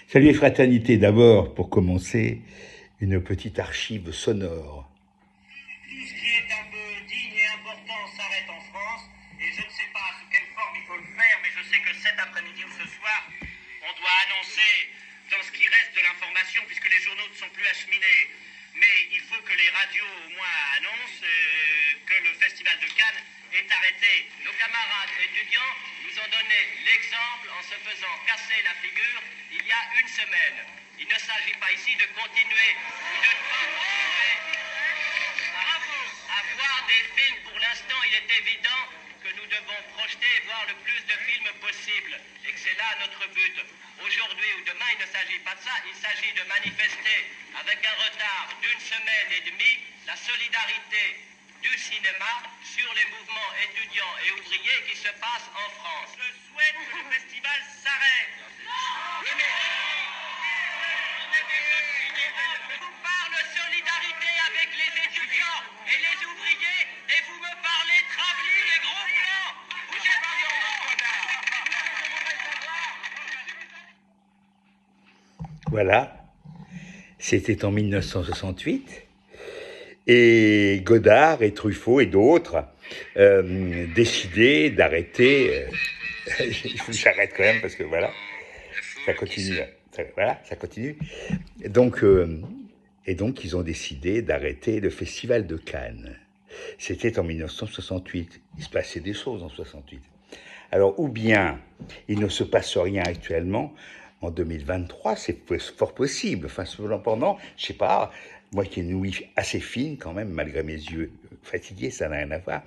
Salut et fraternité, d'abord, pour commencer, une petite archive sonore. Tout ce qui est un peu digne et important s'arrête en France, et je ne sais pas sous quelle forme il faut le faire, mais je sais que cet après-midi ou ce soir, on doit annoncer dans ce qui reste de l'information, puisque les journaux ne sont plus acheminés, mais il faut que les radios au moins annoncent que le Festival de Cannes est arrêté. Nos camarades étudiants nous ont donné l'exemple en se faisant casser la figure il y a une semaine. Il ne s'agit pas ici de continuer ou de ne pas continuer à voir des films. Pour l'instant, il est évident que nous devons projeter et voir le plus de films possible, et que c'est là notre but. Aujourd'hui ou demain, il ne s'agit pas de ça, il s'agit de manifester avec un retard d'une semaine et demie la solidarité du cinéma sur les mouvements étudiants et ouvriers qui se passent en France. Je souhaite que le festival s'arrête. Oui, mais... Je vous parle solidarité avec les étudiants et les ouvriers, et vous me parlez travelling et gros plans. Vous êtes Voilà, c'était en 1968, et Godard et Truffaut et d'autres décidaient d'arrêter. J'arrête quand même parce que voilà, ça continue. Ça continue. Donc, ils ont décidé d'arrêter le Festival de Cannes. C'était en 1968. Il se passait des choses en 68. Alors, ou bien il ne se passe rien actuellement en 2023, c'est fort possible. Enfin, cependant, je sais pas, moi qui ai une ouïe assez fine quand même, malgré mes yeux fatigués, ça n'a rien à voir.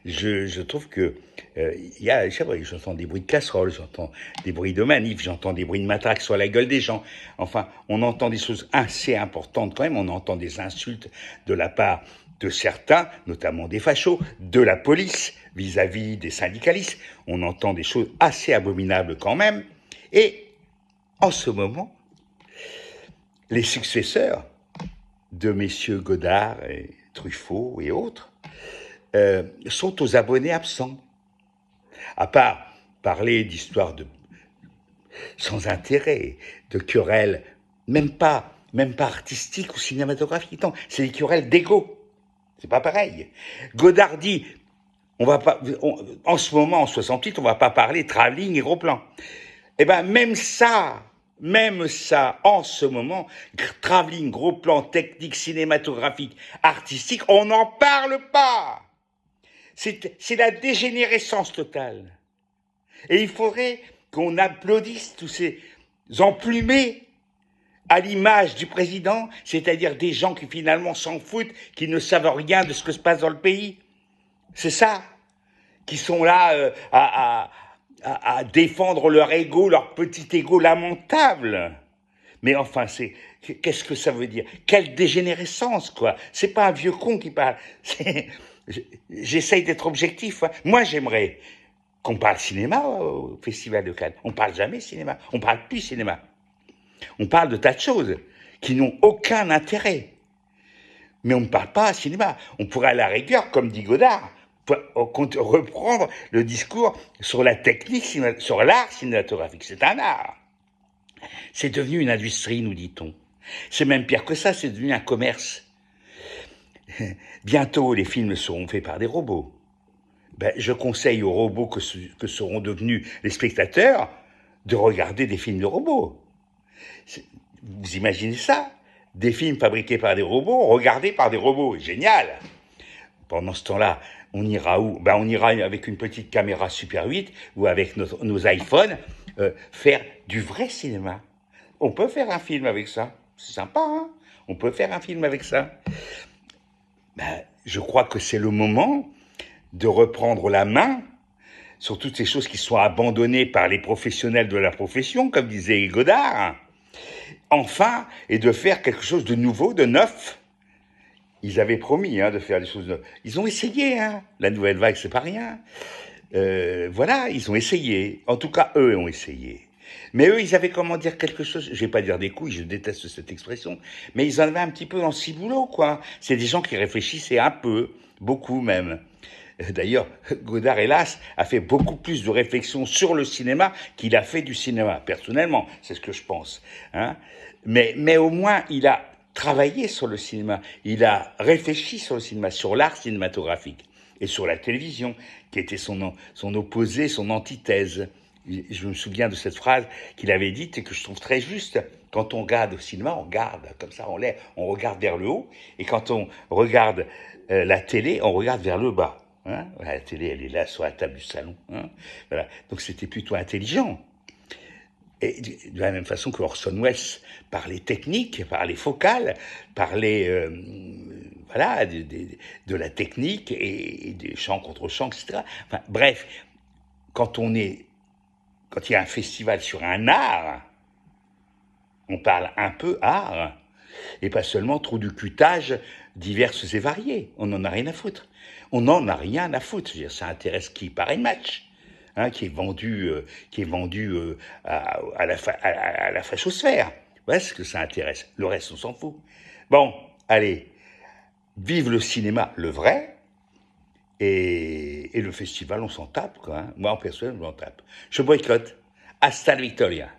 Je trouve que je sais pas, j'entends des bruits de casseroles, j'entends des bruits de manifs, j'entends des bruits de matraques sur la gueule des gens. Enfin, on entend des choses assez importantes quand même. On entend des insultes de la part de certains, notamment des fachos, de la police vis-à-vis des syndicalistes. On entend des choses assez abominables quand même. Et en ce moment, les successeurs de messieurs Godard et Truffaut et autres sont aux abonnés absents. À part parler d'histoires sans intérêt, de querelles, même pas artistiques ou cinématographiques. Non, c'est des querelles d'ego. C'est pas pareil. Godard dit, en ce moment, en 68, on va pas parler travelling et gros plan. Eh ben, même ça, en ce moment, travelling, gros plan, technique, cinématographique, artistique, on n'en parle pas. C'est la dégénérescence totale. Et il faudrait qu'on applaudisse tous ces emplumés à l'image du président, c'est-à-dire des gens qui finalement s'en foutent, qui ne savent rien de ce que se passe dans le pays. C'est ça, qui sont là à défendre leur ego, leur petit ego lamentable. Mais enfin, qu'est-ce que ça veut dire? Quelle dégénérescence, quoi. C'est pas un vieux con qui parle. J'essaye d'être objectif. Hein. Moi, j'aimerais qu'on parle cinéma au Festival de Cannes. On parle jamais cinéma. On parle plus cinéma. On parle de tas de choses qui n'ont aucun intérêt. Mais on ne parle pas cinéma. On pourrait à la rigueur, comme dit Godard, reprendre le discours sur la technique, sur l'art cinématographique. C'est un art. C'est devenu une industrie, nous dit-on. C'est même pire que ça, c'est devenu un commerce. Bientôt, les films seront faits par des robots. Je conseille aux robots que seront devenus les spectateurs de regarder des films de robots. Vous imaginez ça? Des films fabriqués par des robots, regardés par des robots. Génial! Pendant ce temps-là, on ira où? On ira avec une petite caméra Super 8 ou avec nos iPhones faire du vrai cinéma. On peut faire un film avec ça. C'est sympa, hein? On peut faire un film avec ça. Je crois que c'est le moment de reprendre la main sur toutes ces choses qui sont abandonnées par les professionnels de la profession, comme disait Godard, enfin, et de faire quelque chose de nouveau, de neuf. Ils avaient promis de faire des choses neuves. Ils ont essayé, la nouvelle vague, c'est pas rien. Voilà, ils ont essayé. En tout cas, eux ont essayé. Mais eux, ils avaient comment dire quelque chose, je vais pas dire des couilles, je déteste cette expression, mais ils en avaient un petit peu dans le ciboulot, quoi. C'est des gens qui réfléchissaient un peu, beaucoup même. D'ailleurs, Godard, hélas, a fait beaucoup plus de réflexions sur le cinéma qu'il a fait du cinéma, personnellement, c'est ce que je pense. Hein. Mais au moins, il a travaillé sur le cinéma, il a réfléchi sur le cinéma, sur l'art cinématographique et sur la télévision, qui était son opposé, son antithèse. Je me souviens de cette phrase qu'il avait dite et que je trouve très juste. Quand on regarde au cinéma, on regarde comme ça, on regarde vers le haut, et quand on regarde la télé, on regarde vers le bas. Hein. La télé, elle est là sur la table du salon. Hein. Voilà. Donc c'était plutôt intelligent. Et de la même façon que Orson Welles parlait technique, parlait focale, parlait voilà, de la technique et des chants contre chants, etc. Enfin, bref, quand il y a un festival sur un art, on parle un peu art, et pas seulement trop du cutage diverses et variées. On n'en a rien à foutre. On n'en a rien à foutre. Je veux dire, ça intéresse qui par un match, hein, qui est vendu à la fachosphère. Voilà ce que ça intéresse. Le reste, on s'en fout. Bon, allez, vive le cinéma, le vrai, et le festival, on s'en tape, quoi. Hein. Moi, en personne, je m'en tape. Je boycotte. Hasta la victoria.